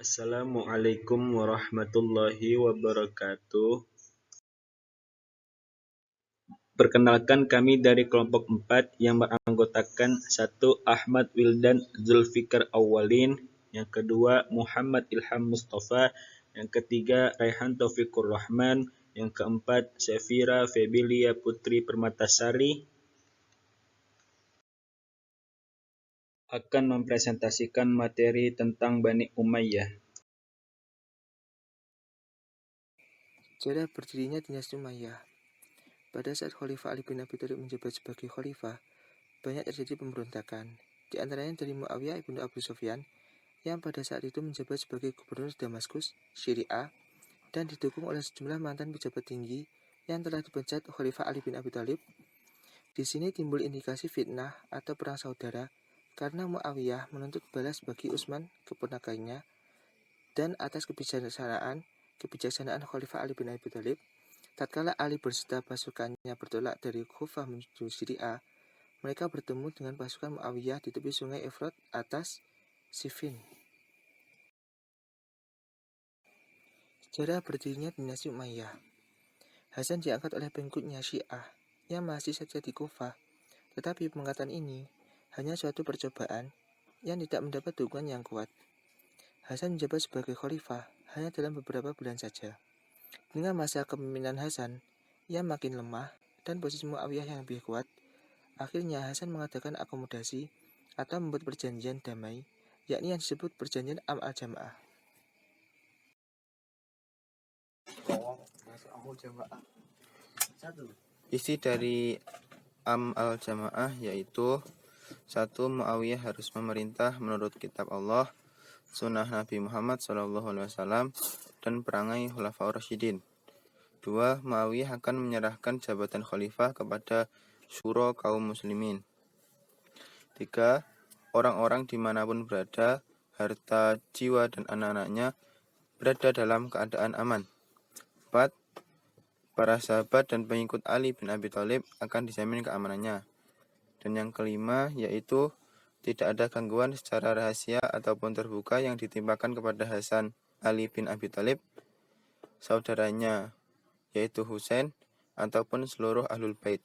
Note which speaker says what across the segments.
Speaker 1: Assalamualaikum warahmatullahi wabarakatuh. Perkenalkan, kami dari kelompok 4 yang beranggotakan 1. Ahmad Wildan Zulfikar Awwalin, yang kedua Muhammad Ilham Mustafa, yang ketiga Raihan Taufikur Rahman, yang keempat Sefira Febilia Putri Permatasari, akan mempresentasikan materi tentang Bani Umayyah.
Speaker 2: Sejarah berdirinya dinasti Umayyah. Pada saat Khalifah Ali bin Abi Thalib menjabat sebagai khalifah, banyak terjadi pemberontakan. Di antaranya dari Muawiyah ibnu Abu Sufyan, yang pada saat itu menjabat sebagai gubernur Damaskus, Syria, dan didukung oleh sejumlah mantan pejabat tinggi yang telah dipecat Khalifah Ali bin Abi Thalib. Di sini timbul indikasi fitnah atau perang saudara karena Muawiyah menuntut balas bagi Utsman, keponakannya, dan atas kebijaksanaan Khalifah Ali bin Abi Thalib. Tatkala Ali berserta pasukannya bertolak dari Kufah menuju Syria, mereka bertemu dengan pasukan Muawiyah di tepi sungai Efrat atas Siffin. Sejarah berdirinya dinasti Umayyah. Hasan diangkat oleh pengikutnya Syiah yang masih saja di Kufah, tetapi pengangkatan ini hanya suatu percobaan yang tidak mendapat dukungan yang kuat. Hasan menjabat sebagai khalifah hanya dalam beberapa bulan saja. Dengan masa kepemimpinan Hasan yang makin lemah dan posisi Muawiyah yang lebih kuat, akhirnya Hasan mengadakan akomodasi atau membuat perjanjian damai, yakni yang disebut perjanjian Am al-Jamaah. Isi dari Am al-Jamaah yaitu: 1. Muawiyah harus memerintah menurut kitab Allah, sunnah Nabi Muhammad SAW, dan perangai Khulafaur Rasyidin. 2. Muawiyah akan menyerahkan jabatan khalifah kepada syuro kaum muslimin. 3. Orang-orang dimanapun berada, harta, jiwa, dan anak-anaknya berada dalam keadaan aman. 4. Para sahabat dan pengikut Ali bin Abi Thalib akan dijamin keamanannya. Dan yang kelima yaitu tidak ada gangguan secara rahasia ataupun terbuka yang ditimpakan kepada Hasan Ali bin Abi Thalib, saudaranya yaitu Husain, ataupun seluruh ahlul bait.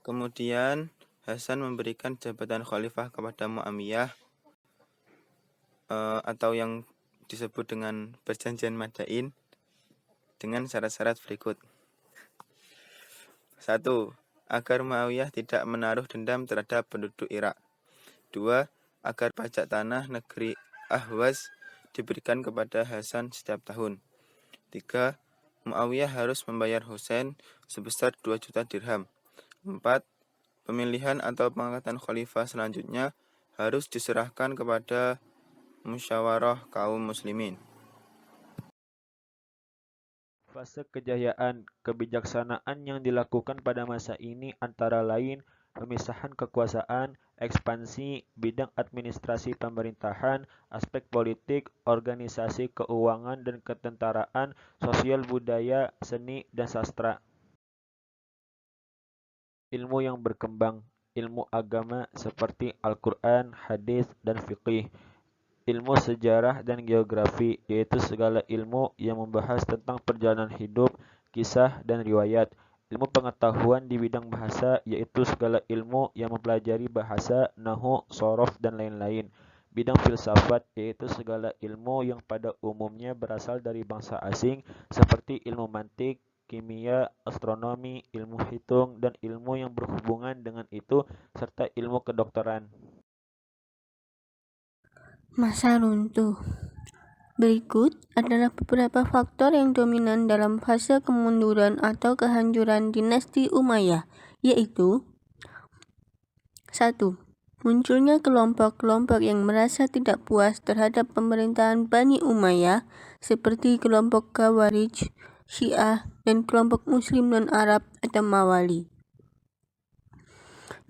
Speaker 2: Kemudian Hasan memberikan jabatan khalifah kepada Muawiyah atau yang disebut dengan perjanjian Madain dengan syarat-syarat berikut. 1. Agar Muawiyah tidak menaruh dendam terhadap penduduk Irak. 2. Agar pajak tanah negeri Ahwaz diberikan kepada Hasan setiap tahun. 3. Muawiyah harus membayar Husain sebesar 2 juta dirham. 4. Pemilihan atau pengangkatan khalifah selanjutnya harus diserahkan kepada musyawarah kaum muslimin.
Speaker 1: Fase kejayaan kebijaksanaan yang dilakukan pada masa ini antara lain pemisahan kekuasaan, ekspansi bidang administrasi pemerintahan, aspek politik, organisasi keuangan dan ketentaraan, sosial budaya, seni, dan sastra. Ilmu yang berkembang, ilmu agama seperti Al-Quran, hadis, dan fiqih. Ilmu sejarah dan geografi, yaitu segala ilmu yang membahas tentang perjalanan hidup, kisah, dan riwayat. Ilmu pengetahuan di bidang bahasa, yaitu segala ilmu yang mempelajari bahasa, nahwu, shorof, dan lain-lain. Bidang filsafat, yaitu segala ilmu yang pada umumnya berasal dari bangsa asing, seperti ilmu mantik, kimia, astronomi, ilmu hitung, dan ilmu yang berhubungan dengan itu, serta ilmu kedokteran.
Speaker 3: Masa runtuh. Berikut adalah beberapa faktor yang dominan dalam fase kemunduran atau kehancuran dinasti Umayyah, yaitu 1. Munculnya kelompok-kelompok yang merasa tidak puas terhadap pemerintahan Bani Umayyah, seperti kelompok Khawarij, Syiah, dan kelompok Muslim non-Arab atau Mawali.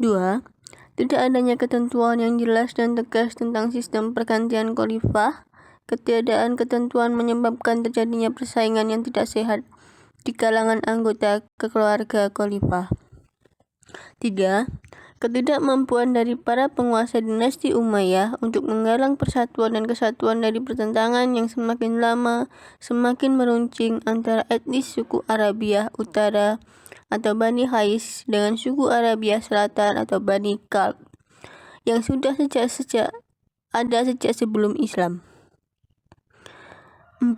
Speaker 3: 2. Tidak adanya ketentuan yang jelas dan tegas tentang sistem pergantian khalifah. Ketiadaan ketentuan menyebabkan terjadinya persaingan yang tidak sehat di kalangan anggota keluarga khalifah. 3. Ketidakmampuan dari para penguasa dinasti Umayyah untuk menggalang persatuan dan kesatuan dari pertentangan yang semakin lama semakin meruncing antara etnis suku Arabia Utara atau Bani Hais dengan suku Arabia Selatan atau Bani Kalb yang sudah sejak sebelum Islam. 4.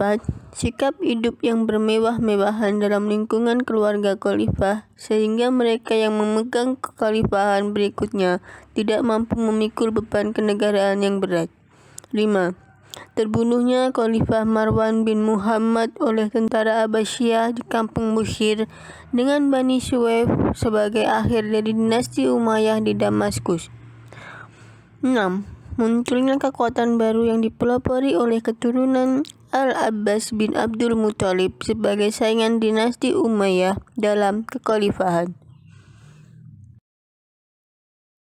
Speaker 3: Sikap hidup yang bermewah-mewahan dalam lingkungan keluarga khalifah sehingga mereka yang memegang kekhalifahan berikutnya tidak mampu memikul beban kenegaraan yang berat. 5. Terbunuhnya Khalifah Marwan bin Muhammad oleh tentara Abbasiyah di kampung Bushir dengan Bani Suwaif sebagai akhir dari dinasti Umayyah di Damaskus. 6. Munculnya kekuatan baru yang dipelopori oleh keturunan Al-Abbas bin Abdul Muthalib sebagai saingan dinasti Umayyah dalam kekhalifahan.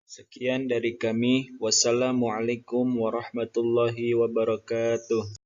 Speaker 1: Sekian dari kami. Wassalamualaikum warahmatullahi wabarakatuh.